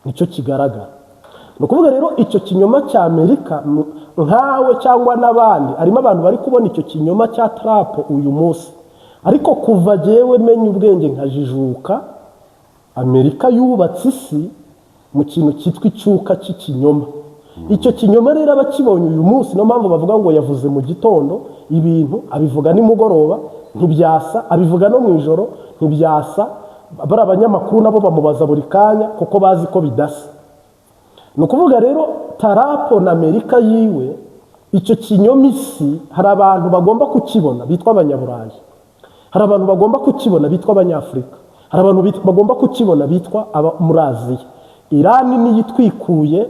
nicyo kigaragara. Ni ukuvuga rero icyo kinyoma cya Amerika nkawe cyangwa n'abandi, harimo abantu bari kubona icyo kinyoma cya Trump uyu munsi, ariko kuva jewe menye ubwenge nkajijuka, Amerika yubatse isi mu kintu cyitwa icyuka cy'ikinyoma. Icyo kinyoma rero abakibonye uyu munsi, no mpamvu bavuga ngo yavuze mu gitondo ibintu abivuga nimugoroba ntibyasa, abivuga no mu ijoro ntibyasa. Bari abanyamakuru nabo bamubaza buri kanya kuko bazi ko bidasa. Ni ukuvuga rero Trump na Amerika yiwe, icyo kinyoma isi, hari abantu bagomba kukibona bitwa abanyaburayi, hari abantu bagomba kukibona bitwa abanyafurika, hari abantu bagomba kukibona bitwa muri Aziya. Irani niyo itwikuye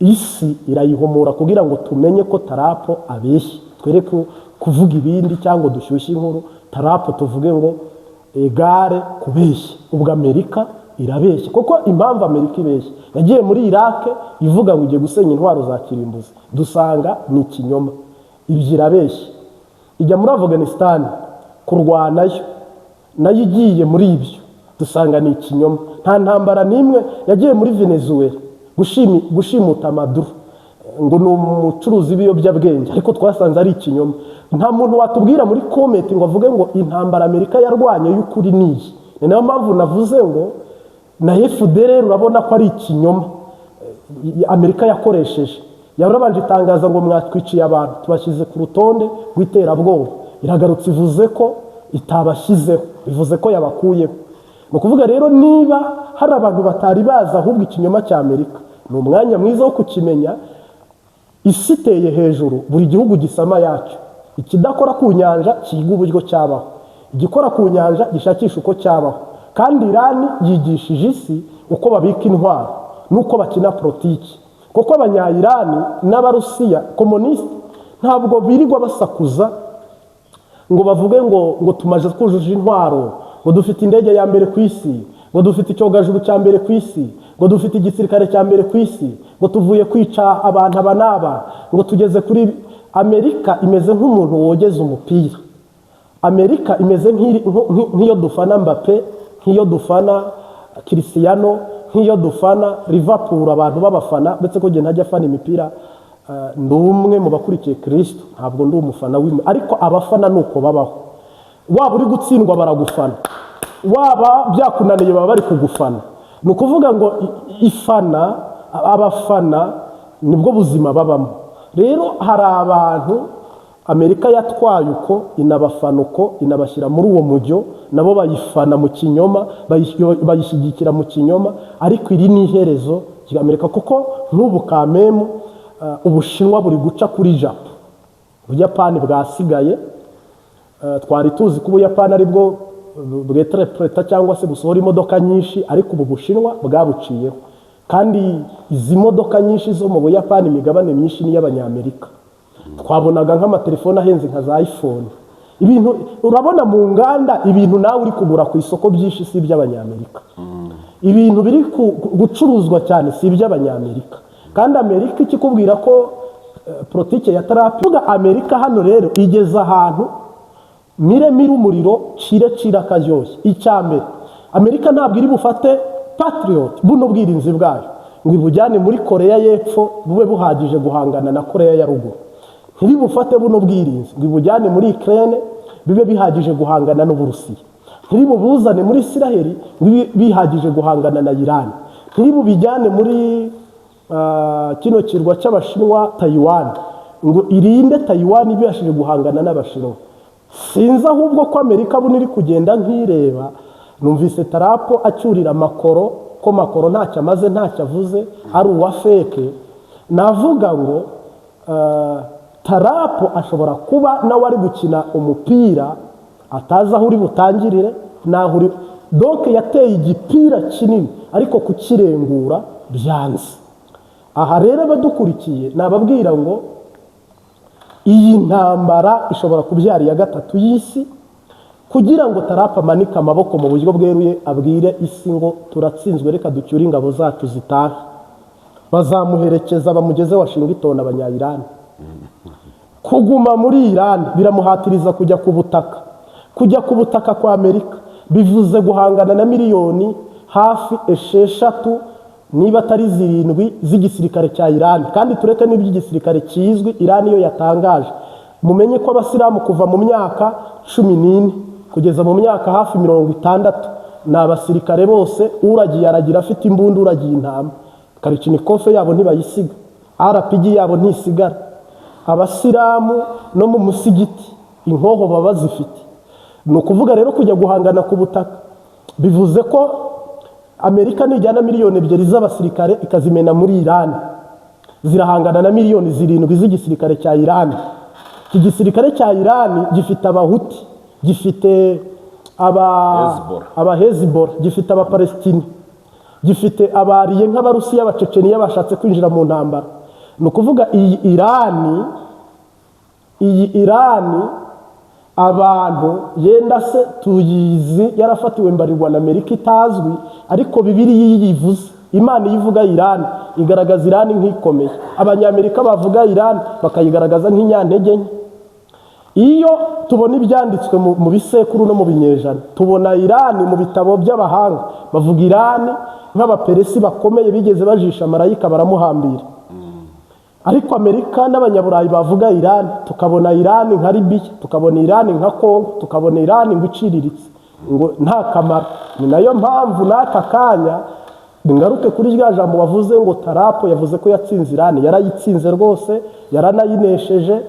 isi irayihumura kugira ngo tumenye ko Trump abeshya, twereke kuvuga ibindi cyangwa dushyushye inkuru. Trump tuvuge ngo egare kubeshya, ubwo Amerika irabeshya. Kuko impamvu Amerika ibeshya, yagiye muri Iraq ivuga ngo igiye gusenya intwaro za kirimbuzi, dusanga ni ikinyoma, ibyo irabeshya. Ijya muri Afghanistan kurwanayo, nayo igiye muri ibyo, dusanga ni ikinyoma. Nta ntambara n'imwe. Yagiye muri Venezuela gushimuta Maduro ngo ni umucuruzi w'ibiyobyabwenge, ariko twasanze ari ikinyoma. Nta muntu watubwira muri comment ngo avuge ngo intambara Amerika yarwanye y'ukuri niyi. Ni nayo mpamvu navuze ngo na FDLR urabona ko ari ikinyoma Amerika yakoresheje. Yarabanje itangaza ngo mwatwiciye abantu, tubashyize ku rutonde rw'iterabwoba, iragarutse ivuze ko itabashyizeho, ivuze ko yabakuyeho. Ni ukuvuga rero niba hari abantu batari bazi ahubwo ikinyoma cya Amerika, ni umwanya mwiza wo kukimenya. Isi iteye hejuru, buri gihugu gisama yacyo. Ikidakora ku nyanja kiga uburyo cyabaho, igikora ku nyanja gishakisha uko cyabaho. Kandi Irani yigishije isi uko babika intwaro n'uko bakina politiki, kuko abanya-Irani n'Abarusiya komunisiti ntabwo birirwa basakuza ngo bavuge ngo tumaze twujuje intwaro, ngo dufite indege ya mbere ku isi, ngo dufite icyogajuru cya mbere ku isi, ngo dufite igisirikare cya mbere ku isi, ngo tuvuye kwica abantu aba n'aba, ngo tugeze kuri. Amerika imeze nk'umuntu wogeza umupira. Amerika imeze nk'iyo dufana Mbappe, nk'iyo dufana Cristiano, nk'iyo dufana Liverpool. Abantu babafana, ndetse ko nge ntajya afana imipira, ndi umwe mu bakurikiye Kristo, ntabwo ndi umufana w'imwe, ariko abafana nuko babaho. Waba uri gutsindwa baragufana, waba byakunaniye baba bari kugufana. Ni ukuvuga ngo abafana nibwo buzima babamo. Rero hari abantu Amerika yatwaye uko, inabafana uko, inabashyira muri uwo mujyo, nabo bayifana mu kinyoma, bayishyigikira mu kinyoma. Ariko iri ni iherezo ry'Amerika, kuko nk'ubu kamemu Ubushinwa buri guca kuri Japan, Ubuyapani bwasigaye. Twari tuzi ko Ubuyapani aribwo bweterepureta cyangwa se busohora imodoka nyinshi, ariko ubu Bushinwa bwabuciyeho. Kandi izi modoka nyinshi zo mu Buyapani, imigabane myinshi ni y'Abanyamerika. Twabonaga nk'amatelefone ahenze nka za iPhone. Ibintu urabona mu nganda, ibintu nawe uri kugura ku isoko byinshi si iby'Abanyamerika. Ibintu biri gucuruzwa cyane si iby'Abanyamerika. Kandi Amerika ikikubwira ko politike ya Trump, Amerika hano rero igeze ahantu miremire umuriro cira akaryoshye. Icyambere, Amerika ntabwo iri bufate Patriot buno bwirinzi bwayo ngo ibujyane muri Korea y'Epfo bube buhagije guhangana na Korea ya Ruguru. Ntiri bufate buno bwirinzi ngo ibujyane muri Ukraine bibe bihagije guhangana n'Uburusiya. Ntiri bubuzane muri Israel ngo bihagije guhangana na Iran. Ntiri bubijyane muri kino kirwa cy'Abashinwa Taiwan ngo irinde Taiwan ibashije guhangana n'Abashinwa. Sinzi ahubwo ko Amerika buno iri kugenda nkireba. Numvise Trump acyurira Macron ko Macron ntacyo amaze, ntacyo avuze, ari uwa feke. Navuga ngo Trump ashobora kuba nawe ari gukina umupira atazi aho uri butangirire naho uri. Donc yateye igipira kinini ariko kukirengura byanze. Aha rero badukurikiye nababwira ngo iyi ntambara ishobora kubyara iya gatatu y'isi, kugira ngo Trump amanike amaboko mu buryo bweruye abwire isi ngo turatsinzwe, reka ducyure ingabo zacu zitahe. Bazamuherekeza bamugeze Washington abanya-Iran. Kuguma muri Iran biramuhatiriza kujya ku butaka. Kujya ku butaka kwa Amerika bivuze guhangana na miliyoni hafi 6 niba atari 7 z'igisirikare cya Iran, kandi tureke n'iby'igisirikare kizwi Iran yo yatangaje. Mumenye ko abasilamu kuva mu myaka 14 kugeza mu myaka hafi 60 ni abasirikare bose, uragiye aragira afite imbunda, uragiye intama. Karicinikofe yabo ntibayisiga, RPG yabo ntisigara. Abasilamu no mu musigiti inkoho baba zifite. Ni ukuvuga rero kujya guhangana ku butaka bivuze ko Amerika nijyana miliyoni 2 z'abasirikare ikazimena muri Iran, zirahangana na miliyoni 7 z'igisirikare cya Iran. Iki gisirikare cya Iran gifite abahuti, gifite aba Hezbollah, gifite aba Palestine, gifite abariye nk'abarusiya abaceceniya bashatse kwinjira mu ntambara. Ni ukuvuga iyi Iran abantu yenda se tuyizi yarafatiwe mbarirwa na Amerika itazwi, ariko Bibiliya yivuze, Imana yivuga Iran igaragaza Iran nk'ikomeye. Abanyamerika bavuga Iran bakayigaragaza nk'inyantege nke. Iyo tubona ibyanditswe mu bisekuru no mu binyejana, tubona Iran mu bitabo by'abahanga bavuga Iran nk'abaperesi bakomeye bigeze bajisha marayika baramuhambira. Ariko Amerika n'abanyaburayi bavuga Iran, tukabona Iran nka Libya, tukabona Iran nka Congo, tukabona Iran ngo iciriritse, ngo nta kamaro. Ni nayo mpamvu n'aka kanya ngaruke kuri rya jambo wavuze ngo Trump yavuze ko yatsinze Iran. Yarayitsinze rwose, yaranayinesheje,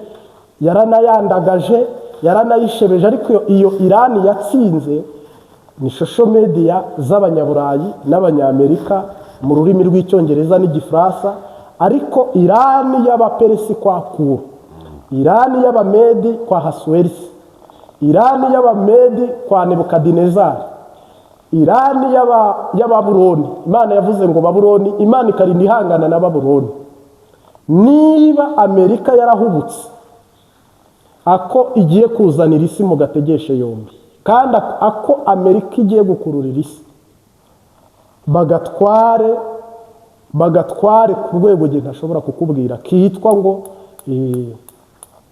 yaranayandagaje, yaranayishebeje. Ariko iyo Iran yatsinze ni social media z'abanyaburayi n'abanyamerika mu rurimi rw'icyongereza n'igifaransa. Ariko Iran y'abaperesi kwa Kuro, Iran y'abamedi kwa Hasuerisi, Iran y'abamedi kwa Nebukadinezari, Iran y'Ababuloni. Imana yavuze ngo Babuloni, Imana ikarinda ihangana na Babuloni. Niba Amerika yarahubutse ako igiye kuzanira isi mu gategeshe yombi, kandi ako Amerika igiye gukururira isi, bagatware ku rwego gihe ntashobora kukubwira kitwa ngo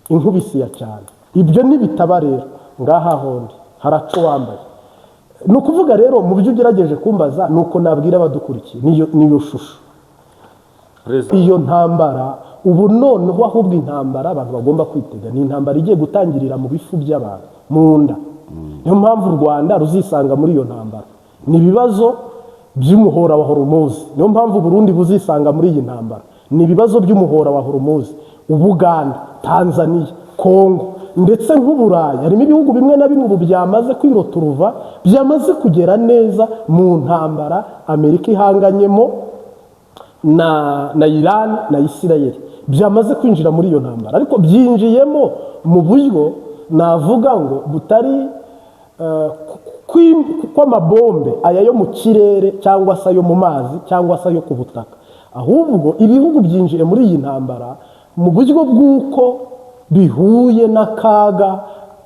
inkubisi ya cyane. Ibyo nibitaba rero ngaha hondi haraco wambaye. Ni ukuvuga rero mu byo ugerageje kumbaza nuko nabwira abadukurikiye niyo shusho. Iyo ntambara ubu noneho ahubwo intambara abantu bagomba kwitega ni intambara igiye gutangirira mu bifu by'abantu mu nda. Niyo mpamvu u Rwanda ruzisanga muri iyo ntambara. Ni ibibazo by'umuhora wa Hormuzi. Niyo mpamvu Burundi buzisanga muri iyi ntambara. Ni ibibazo by'umuhora wa Hormuzi. Ubuganda, Tanzania, Kongo ndetse nk'Uburayi, harimo ibihugu bimwe na bimwe ubu byamaze kwiroturuva, byamaze kugera neza mu ntambara Amerika ihanganyemo na Iran na Israel. Byamaze kwinjira muri iyo ntambara, ariko byinjiyemo mu buryo navuga ngo butari kw'amabombe aya yo mu kirere cyangwa se ayo mu mazi cyangwa se ayo ku butaka. Ahubwo ibihugu byinjiye muri iyi ntambara mu buryo bw'uko bihuye n'akaga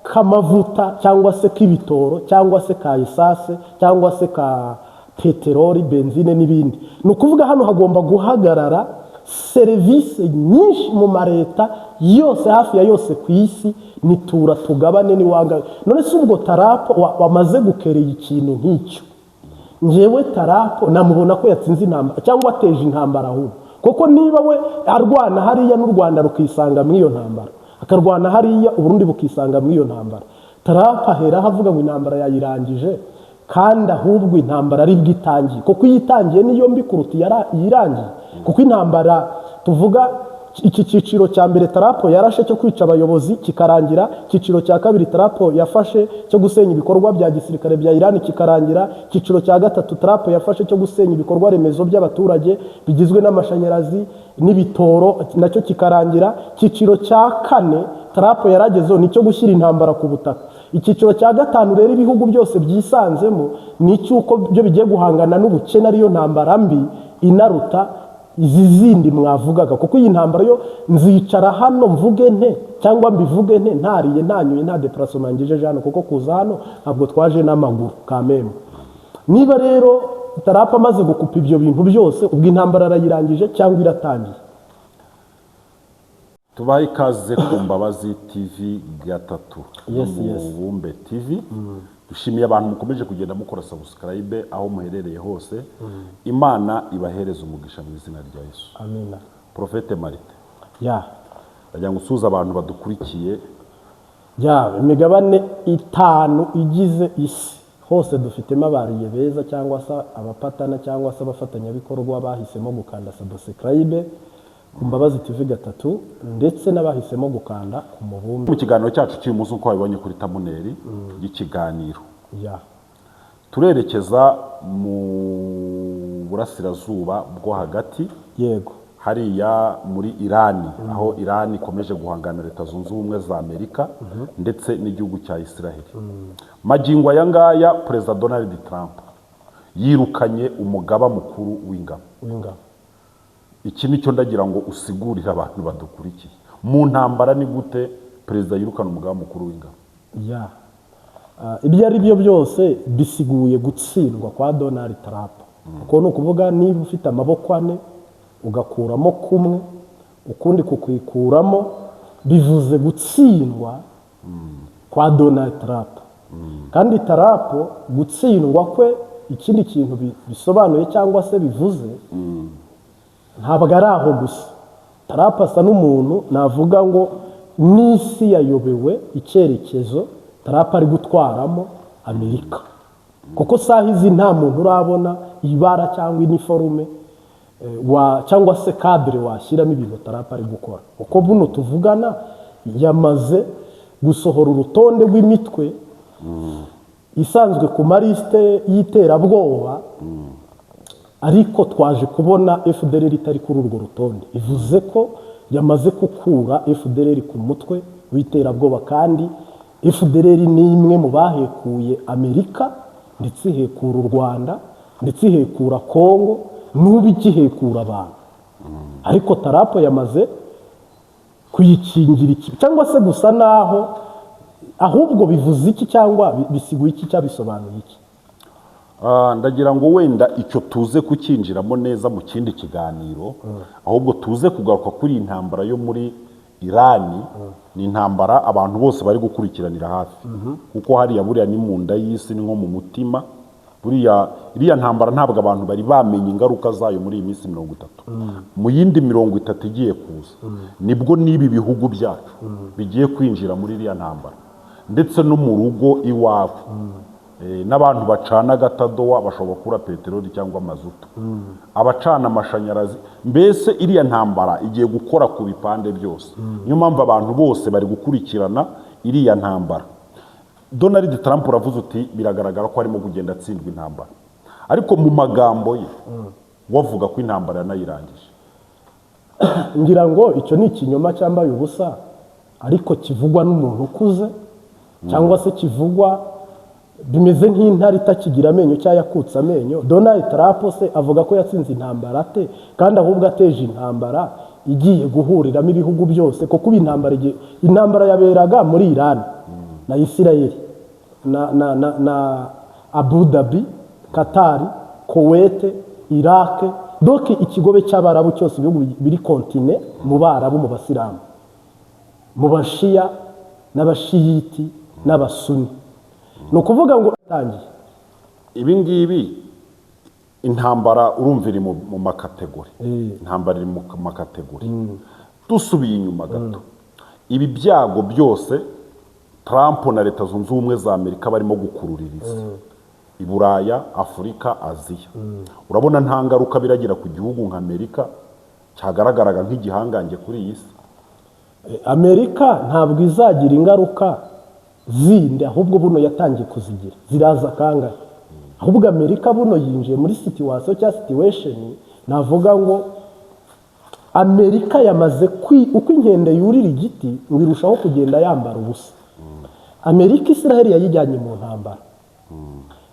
k'amavuta cyangwa se k'ibitoro cyangwa se ka esase cyangwa se ka peteroli, benzine n'ibindi. Ni ukuvuga hano hagomba guhagarara serivisi nyinshi mu mareta yose, hafi ya yose ku isi, nitura tugabane niwanga. None se ubwo Trump wamaze gukereye ikintu nk'icyo, njyewe Trump namubona ko yatsinze intambara cyangwa ateje intambara ahubwo. Kuko niba we arwana hariya n'u Rwanda rukisanga muri iyo ntambara, akarwana hariya Uburundi bukisanga muri iyo ntambara, Trump ahera havuga ngo intambara yayirangije, kandi ahubwo intambara ari bwitangiye. Kuko yitangiye niyo mbi kuruta yirangiye. Kuko intambara tuvuga iki cyiciro cya mbere Trump yarashe cyo kwica abayobozi kikarangira, cyiciro cya kabiri Trump yafashe cyo gusenya ibikorwa bya gisirikare bya Iran kikarangira, cyiciro cya gatatu Trump yafashe cyo gusenya ibikorwa remezo by'abaturage bigizwe n'amashanyarazi n'ibitoro nacyo kikarangira, cyiciro cya kane Trump yaragezeho nicyo gushyira intambara ku butaka. Icyiciro cya gatanu rero ibihugu byose byisanzemo ni cyuko byo bigiye guhangana n'ubukene, ariyo ntambara mbi inaruta izi zindi mwavugaga. Kuko iyi ntambara yo nzicara hano mvuge nte cyangwa mbivuge nte ntariye ntanyuye nta déplacement ngejeje hano, kuko kuza hano ntabwo twaje n'amaguru kameme. Niba rero Trump amaze gukupa ibyo bintu byose, ubwo intambara arayirangije cyangwa iratangiye. Tubaye ikaze ku Mbabazi TV gatatu. Yes. Bumbe TV dushimiye abantu mukomeje kugenda mukora subscribe aho muherereye hose. Imana ibahereza umugisha mu izina rya Yesu. Amina. Prophete Marite, ndagira ngo usuze abantu badukurikiye. Imigabane 5 igize isi hose dufitemo abariye beza cyangwa se abapatana cyangwa se abafatanyabikorwa bahisemo gukanda subscribe ku Mbabazi TV 3 ndetse n'abahisemo gukanda ku Mubumbe. Mu kiganiro cyacu cy'uyu munsi uko wabibonye kuri thumbnail y'ikiganiro, turerekeza mu burasirazuba bwo hagati, yego, hariya muri Irani, aho Irani ikomeje guhangana na Leta Zunze Ubumwe za Amerika ndetse n'igihugu cya Israel. Magingo aya ngaya Perezida Donald Trump yirukanye umugaba mukuru w'ingabo. Iki nicyo ndagira ngo usigurire abantu badukurikiye. Mu ntambara ni gute perezida yirukana umugaba mukuru w'ingabo? Ibyo ari byo byose bisiguye gutsindwa kwa Donald Trump. Kuko ni ukuvuga niba ufite amaboko 4 ugakuramo kumwe ukundi kukwikuramo, bivuze gutsindwa kwa Donald Trump. Kandi Trump gutsindwa kwe ikindi kintu bisobanuye cyangwa se bivuze ntabwo ari aho gusa. Trump asa n'umuntu navuga ngo n'isi yayobewe icyerekezo Trump ari gutwaramo Amerika, kuko saha izi nta muntu urabona ibara cyangwa iniforume cyangwa se cadre washyiramo ibintu Trump ari gukora. Uko buno tuvugana yamaze gusohora urutonde rw'imitwe isanzwe ku marisite y'iterabwoba, ariko twaje kubona FDLR itari kuri urwo rutonde. Ivuze ko yamaze gukura FDLR ku mutwe w'iterabwoba, kandi FDLR ni imwe mu bahekuye Amerika ndetse ihekura u Rwanda ndetse ihekura Kongo, n'ubu igihekura abantu. Ariko Trump yamaze kuyikingira iki cyangwa se gusa naho, ahubwo bivuze iki cyangwa bisiguye iki cyabisobanuye iki? Ndagira ngo wenda icyo tuze kukinjiramo neza mu kindi kiganiro, ahubwo tuze kugaruka kuri intambara yo muri Irani. Ni intambara abantu bose bari gukurikiranira hafi, kuko hariya buriya ni mu nda y'isi, ni nko mu mutima. Iriya ntambara ntabwo abantu bari bamenye ingaruka zayo muri iyi minsi 30. Mu yindi 30 igiye kuza nibwo n'ibi bihugu byacu bigiye kwinjira muri iriya ntambara, ndetse no mu rugo iwabo. N'abantu bacana agatadowa bashobora kura peteroli cyangwa mazutu, abacana amashanyarazi. Mbese iriya ntambara igiye gukora ku bipande byose. Niyo mpamvu abantu bose bari gukurikirana iriya ntambara. Donald Trump uravuze uti biragaragara ko arimo kugenda atsindwa intambara, ariko mu magambo ye wavuga ko intambara yanayirangije. Ngira ngo icyo ni ikinyoma cyambaye ubusa, ariko kivugwa n'umuntu ukuze, cyangwa se kivugwa bimeze nk'intare itakigira amenyo cyangwa yakutse amenyo. Donald Trump se avuga ko yatsinze intambara ate, kandi ahubwo ateje intambara igiye guhuriramo ibihugu byose. Kuko intambara yaberaga muri Iran na Israel na Abu Dhabi, Qatar, Kuwait, Iraq, donc ikigobe cy'abarabu cyose, ibihugu biri kontine mu barabu, mu basilamu, mu bashiya n'abashiyiti n'abasuni. Ni ukuvuga ngo atangiye ibi ngibi. Intambara urumva iri mu makategori, intambara iri mu makategori. Dusubiye inyuma gato, ibi byago byose Trump na Leta Zunze Ubumwe za Amerika barimo gukuruririza i Buraya, Afurika, Aziya, urabona nta ngaruka biragira ku gihugu nka Amerika cyagaragaraga nk'igihangange kuri iyi si. Amerika ntabwo izagira ingaruka zindi, ahubwo buno yatangiye kuzigira, ziraza kangahe. Ahubwo Amerika buno yinjiye muri situation navuga ngo Amerika yamaze uko inkende yurira igiti ngo irushaho kugenda yambara ubusa. Amerika Israel yayijyanye mu ntambara.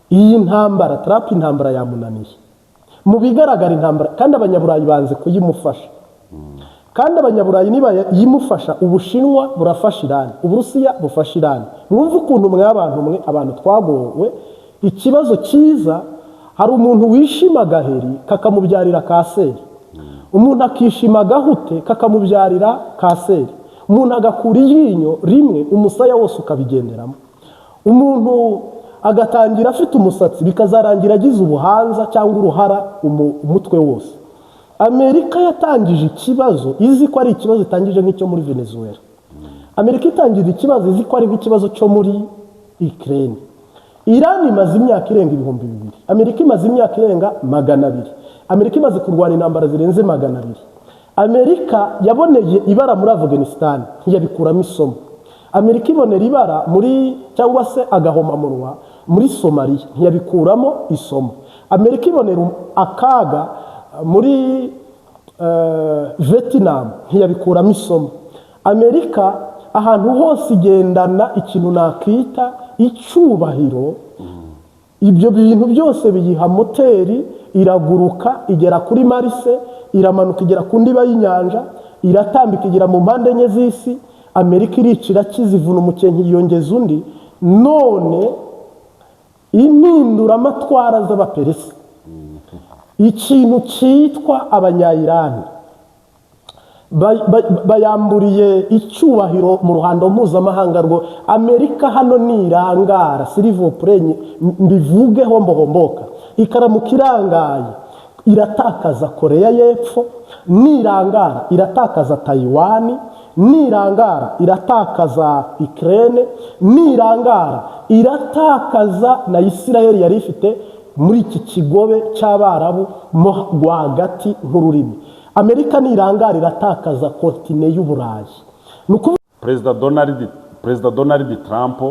Iyi ntambara Trump intambara yamunaniye mu bigaragara intambara, kandi abanyaburayi banze kuyimufasha. Kandi abanyaburayi niba yimufasha, Ubushinwa burafasha Irani, Uburusiya bufasha Irani. Mwumva ukuntu abantu twagowe. Ikibazo cyiza, hari umuntu wishima agaheri kakamubyarira kanseri, umuntu akishima agahute kakamubyarira kanseri, umuntu agakura iryinyo rimwe umusaya wose ukabigenderamo, umuntu agatangira afite umusatsi bikazarangira agize ubuhanza cyangwa uruhara umutwe wose. Amerika yatangije ikibazo izi ko ari ikibazo itangije nk'icyo muri Venezuela. Amerika itangije ikibazo izi ko ari nk'ikibazo cyo muri Ukraine. Iran imaze imyaka irenga 2,000. Amerika imaze imyaka irenga 200. Amerika imaze kurwana intambara zirenze 200. Amerika yaboneye ibara muri Afghanistan ntiyabikuramo isomo. Amerika ibonera ibara muri cyangwa se agahomamunwa muri Somalia ntiyabikuramo isomo. Amerika ibonera akaga muri Vietnam ntiyabikuramo isomo. Amerika ahantu hose igendana ikintu nakita icyubahiro, ibyo bintu byose biyiha moteri, iraguruka igera kuri Marse, iramanuka igera ku ndiba y'inyanja, iratambika igera mu mpande enye z'isi. Amerika iricira kizivuna umukenke yiyongeza undi. None impinduramatwara z'abaperesi, ikintu cyitwa abanyayirani bayamburiye icyubahiro mu ruhando mpuzamahanga rwo. Amerika hano nirangara sirivopure mbivugeho mbohomboka, ikaramuka irangaye iratakaza Korea y'Epfo, nirangara iratakaza Taiwan, nirangara iratakaza Ukraine, nirangara iratakaza na Israel yari ifite muri iki kigobe cy'Abarabu mo rwagati nk'ururimi. Amerika nirangara iratakaza kontine y'Uburayi. Perezida Donald Trump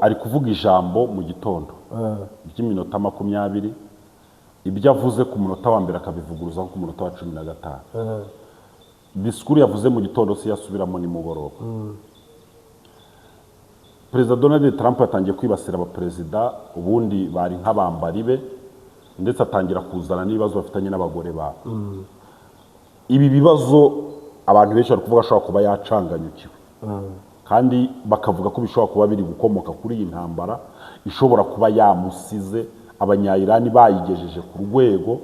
ari kuvuga ijambo mu gitondo ry'iminota 20, ibyo avuze ku munota wa mbere akabivuguruza ku munota wa 15. Disikuru yavuze mu gitondo si yasubiramo nimugoroba. Perezida Donald Trump yatangiye kwibasira abaperezida ubundi bari nk'abambari be, ndetse atangira kuzana n'ibibazo bafitanye n'abagore babo. Ibi bibazo abantu benshi bari kuvuga ashobora kuba yacanganyukiwe, kandi bakavuga ko bishobora kuba biri gukomoka kuri iyi ntambara ishobora kuba yamusize abanyayirani bayigejeje ku rwego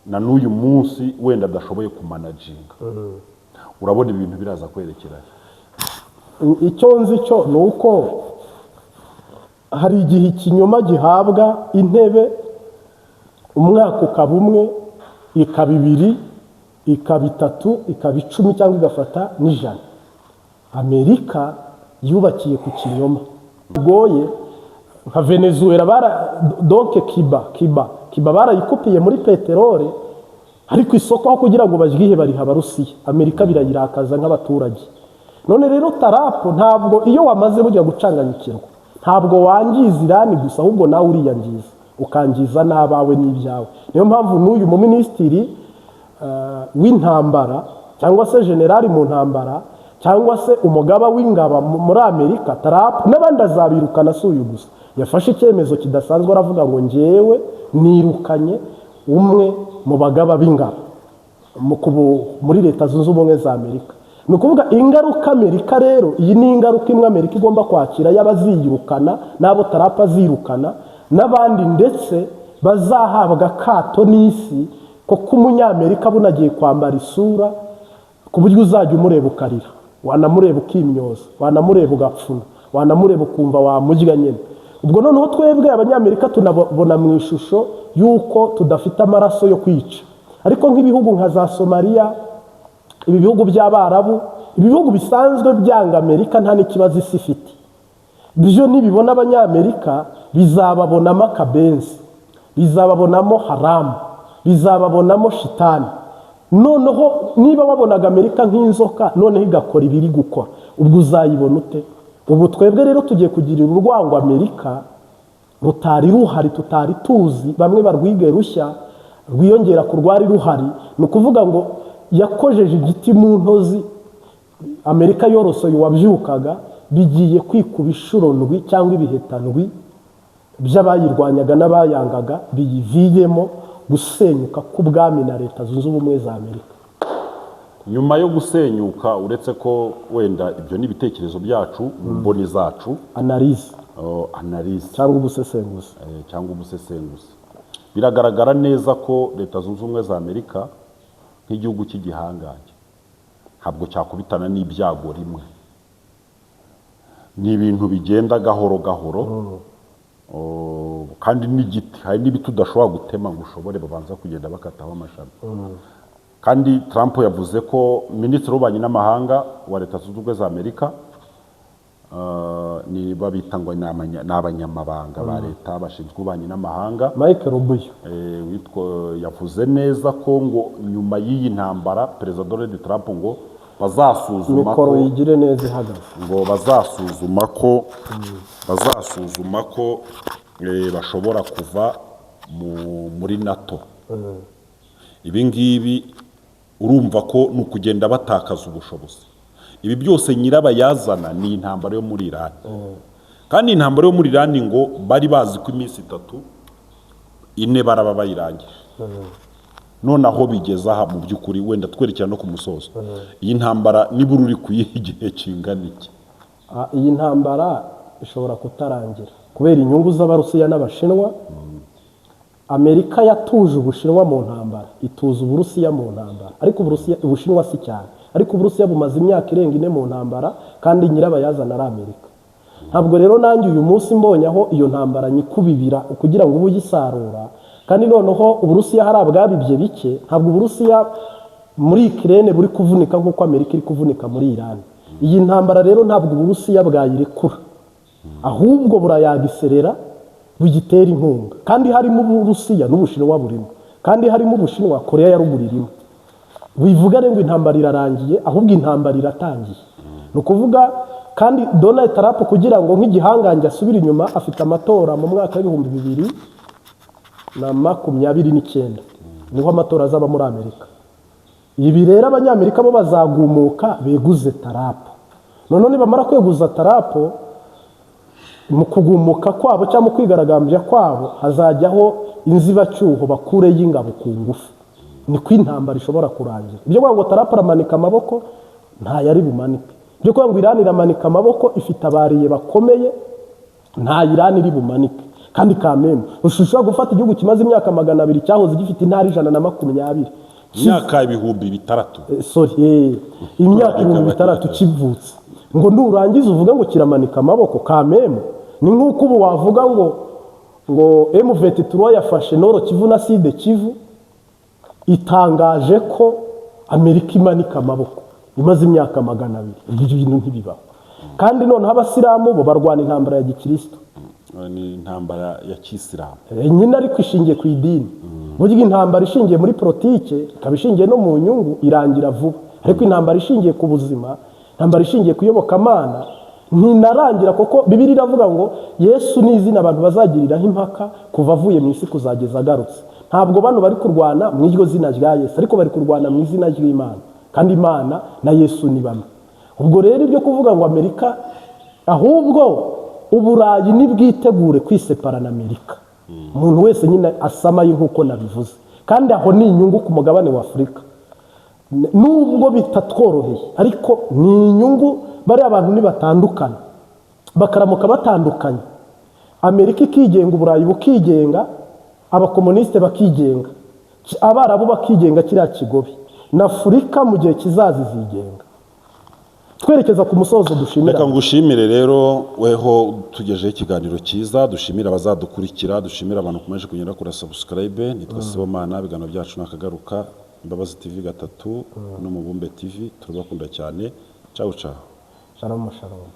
na n'uyu munsi wenda adashoboye kumanajinga. Urabona ibintu biraza kwerekeranye. Icyo nzi cyo ni uko hari igihe ikinyoma gihabwa intebe, umwaka ukaba umwe, ikaba 2, ikaba 3, ikaba 10 cyangwa igafata n'100. Amerika yubakiye ku kinyoma goye. Nka Venezuela donc Cuba barayikupiye muri peterole, ariko isoko aho kugira ngo bajyihe bari Abarusiya. Amerika birayirakaza nk'abaturage. None rero Trump ntabwo iyo wamaze bujya gucanganyikirwa, ntabwo wangiza Iran gusa, ahubwo nawe uriyangiza, ukangiza n'abawe n'ibyawe. Niyo mpamvu n'uyu mu minisitiri w'intambara cyangwa se generali mu ntambara cyangwa se umugaba w'ingaba muri Amerika, Trump n'abandi azabirukana si uyu gusa. Yafashe icyemezo kidasanzwe, aravuga ngo ngewe nirukanye umwe mu bagaba b'ingabo muri Leta Zunze Ubumwe za Amerika. Ni ukuvuga ingaruka Amerika rero, iyi ni ingaruka imwe Amerika igomba kwakira y'abaziyirukana n'abo Trump azirukana n'abandi, ndetse bazahabwa kato n'isi ko k'umunyamerika bunagiye kwambara isura ku buryo uzajya umureba ukarira, wanamureba ukimyoza, wanamureba ugapfuna, wanamureba ukumva wamurya nyine. Ubwo noneho twebwe abanyamerika tunabona mu ishusho y'uko tudafite amaraso yo kwica. Ariko nk'ibihugu nka za Somalia, ibi bihugu by'Abarabu, ibihugu bisanzwe byanga Amerika nta n'ikibazo isi ifite, byo nibibona abanyamerika bizababonamo akabenzi, bizababonamo haramu, bizababonamo shitani. Noneho niba wabonaga Amerika nk'inzoka, noneho igakora ibiri gukora, ubwo uzayibona ute? Ubu twebwe rero tugiye kugirira urwango Amerika rutari ruhari, tutari tuzi, bamwe barwige rushya rwiyongera ku rwari ruhari. Ni ukuvuga ngo yakojeje igiti mu ntozi. Amerika yorosoye uwabyukaga, bigiye kwikuba inshuro ndwi cyangwa ibihetandwi by'abayirwanyaga n'abayangaga, biyiviyemo gusenyuka k'ubwami na Leta Zunze Ubumwe za Amerika. Nyuma yo gusenyuka, uretse ko wenda ibyo ni ibitekerezo byacu, mboni zacu, analyse cyangwa ubusesenguzi, biragaragara neza ko Leta Zunze Ubumwe za Amerika nk'igihugu cy'igihangange ntabwo cyakubitana n'ibyago rimwe. ni ibintu bigenda gahoro gahoro. Kandi n'igiti hari n'ibiti udashobora gutema ngo ushobore babanza kugenda bakataho amashami. Kandi Trump yavuze ko minisitiri w'ububanyi n'amahanga wa Leta Zunze Ubumwe za Amerika ni babita ngo ni abanyamabanga ba leta bashinzwe ububanyi n'amahanga, Mike Rubio yavuze neza ko ngo nyuma y'iyi ntambara Perezida Donald Trump ngo bazasuzuma mikoro yigire neza ihagaze, ngo bazasuzuma ko bashobora kuva muri NATO. Ibi ngibi urumva ko ni ukugenda batakaza ubushobozi. Ibi byose nyirabayazana ni intambara yo muri Iran. Kandi intambara yo muri Iran ngo bari bazi ko iminsi 3-4 baraba bayirangije. None aho bigeze aha mu by'ukuri wenda twerekera no ku musozo. Iyi ntambara nibura uri kuyiha igihe kingana iki? Iyi ntambara ishobora kutarangira kubera inyungu z'Abarusiya n'Abashinwa. Amerika yatuje Ubushinwa mu ntambara, ituza Uburusiya mu ntambara, ariko Ubushinwa si cyane, ariko Uburusiya bumaze imyaka irenga 4 mu ntambara, kandi nyirabayazana ari Amerika. Ntabwo rero nanjye uyu munsi mbonye aho iyo ntambara nyikubibira kugira ngo ubuyisarura, kandi noneho Uburusiya hari abwabibye bike, ntabwo Uburusiya muri Ukraine buri kuvunika nk'uko Amerika iri kuvunika muri Iran. Iyi ntambara rero ntabwo Uburusiya bwayirekura, ahubwo burayagiserera bugitera inkunga, kandi harimo Uburusiya n'Ubushinwa burimo, kandi harimo Ubushinwa, Korea ya ruguru irimo. Wivuga ngo intambara irarangiye, ahubwo intambara iratangiye. Ni ukuvuga kandi Donald Trump kugira ngo nk'igihangange asubire inyuma, afite amatora mu mwaka w'2029 niho amatora azaba muri Amerika. Ibi rero abanyamerika bo bazagumuka beguze Trump. None nibamara kweguza Trump, mu kugumuka kwabo cyangwa mu kwigaragambya kwabo hazajyaho inzibacyuho bakure y'ingabo ku ngufu. Ni kw'intambara ishobora kurangira. Ibyo ngo Trump aramanika amaboko nta yari bumanike. Ibyo ngo Iran iramanika amaboko ifite abariye bakomeye nta Iran iri bumanike. Kandi kameme ushobora gufata igihugu kimaze imyaka 200 cyahoze gifite intara 120, imyaka 600. Imyaka 600 kivutse, ngo nurangiza uvuga ngo kiramanika amaboko kameme. Ni nk'uko ubu wavuga ngo M23 yafashe Noro Kivu na Sud Kivu, itangaje ko Amerika imanika amaboko imaze imyaka 200. Ibyo bintu ntibibaho. Kandi none abasilamu bo barwana intambara ya gikristo, ni intambara ya kisilamu nyine ariko ishingiye ku idini. Burya intambara ishingiye muri politike ikaba ishingiye no mu nyungu irangira vuba, ariko intambara ishingiye ku buzima, intambara ishingiye kuyobokamana ntinarangira, kuko Bibiliya iravuga ngo Yesu ni izina abantu bazagiriraho impaka kuva avuye mu isi kuzageza agarutse. Ntabwo bano bari kurwana mu iryo zina rya Yesu, ariko bari kurwana mu izina ry'Imana, kandi Imana na Yesu ni bamwe. Ubwo rero ibyo kuvuga ngo Amerika, ahubwo Uburayi nibwitegure kwisepara na Amerika. Umuntu wese nyine asamaye nk'uko nabivuze, kandi aho ni inyungu ku mugabane wa Afurika. Nubwo bitatworoheye, ariko ni inyungu. Bari abantu nibatandukana bakaramuka batandukanye, Amerika ikigenga, Uburayi bukigenga, abakomuniste bakigenga, Abarabu bakigenga kiriya kigobi, na Afurika mu gihe kizaza izigenga. Twerekeza ku musozo dushimira. Reka ngushimire rero weho tugejeho ikiganiro cyiza, dushimira abazadukurikira, dushimira abantu kumeje kugenda kuri subscribe. Nitwa Sibomana, ibiganiro byacu nakagaruka, Imbabazi TV 3 no Mubumbe TV. Turabakunda cyane. Ciao ciao. Shalom shalom.